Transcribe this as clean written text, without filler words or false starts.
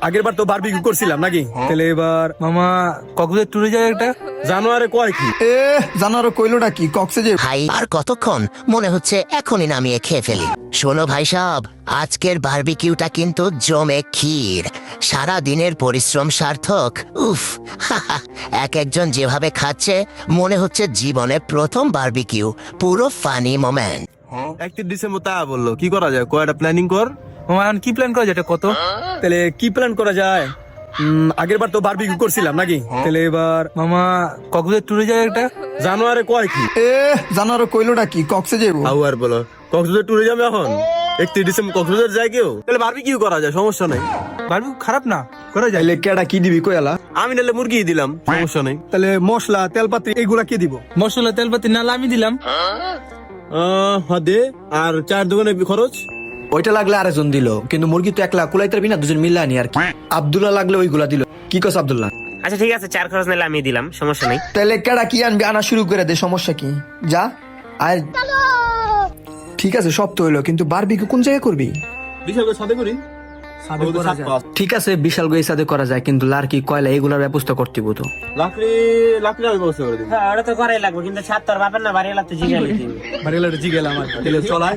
আগের বার তো বারবিকিউ করছিলাম নাকি, তাহলে এবার মামা কক্সবাজার ট্যুরে যায় একটা। জানুয়ারি কয় কি জানারো কইলোটা কি কক্সে যে ভাই আর কতক্ষণ, মনে হচ্ছে এখনই নামিয়ে খেয়ে ফেলি। শোনো ভাই সাহেব, আজকের বারবিকিউটা কিন্তু জমে ক্ষীর, সারা দিনের পরিশ্রম সার্থক। উফ, হাহা, এক একজন যেভাবে খাচ্ছে মনে হচ্ছে জীবনে প্রথম বারবিকিউ, পুরো ফানি মোমেন্ট। 31 ডিসেম্বর তা বললো, কি করা যায় কয়টা প্ল্যানিং কর। মামা এখন কি প্ল্যান করা যায় এটা কত? তাহলে কি প্ল্যান করা যায়? আগের বার তো বারবিকিউ করছিলাম নাকি, তাহলে এবার মামা কক্সবাজার ট্যুরে যায় একটা। জানুয়ারি কয় কি জানারো কইলোটা কি কক্সে যে আউ আর বলো, কক্সবাজার ট্যুরে যাবে এখন 31 ডিসেম্বর কক্সবাজার যায় কেউ, তাহলে বারবিকিউ করা যায়, সমস্যা নাই। বারবিকিউ খারাপ না, করা যায়। তাইলে কেডা কি দিবি কইলা? আমি নাহলে মুরগি দিলাম, সমস্যা নাই। তাহলে মশলা তেলপাতি এগুলা কি দিব? মশলা তেলপাতি নাহলে আমি দিলাম। দে, আর চার দোকানে খরচ। ওইটা লাগলে আরেকজন দিল, কিন্তু মুরগি তো একলা কুলাইতে পারবি না, দুজন মিল্লা আনি আর কি। আব্দুল্লাহ লাগলে ওইগুলা দিল। কি কস আব্দুল্লাহ? আচ্ছা ঠিক আছে, চার খরচ নিলে আমি দিলাম, সমস্যা নেই। তাহলে কেডা কি আনবি আনা শুরু করে দে, সমস্যা কি? যা আর ঠিক আছে, সব তো হইলো, কিন্তু বারবিকিউ কোন জায়গায় করবি? বিশাল করে সাথে করি। ঠিক আছে, বিশাল গই সাথে করা যায়, কিন্তু লার্কি কয়লা এগুলার ব্যবস্থা করতে হইব তো। লাকড়ি আমি ব্যবস্থা করে দিই। হ্যাঁ ওটা তো করাই লাগবে, কিন্তু ছাদ তোর বাপের না, বাড়ি এলাতে জিগালি বাড়ি জি গেলাম আর, তাহলে চলাই।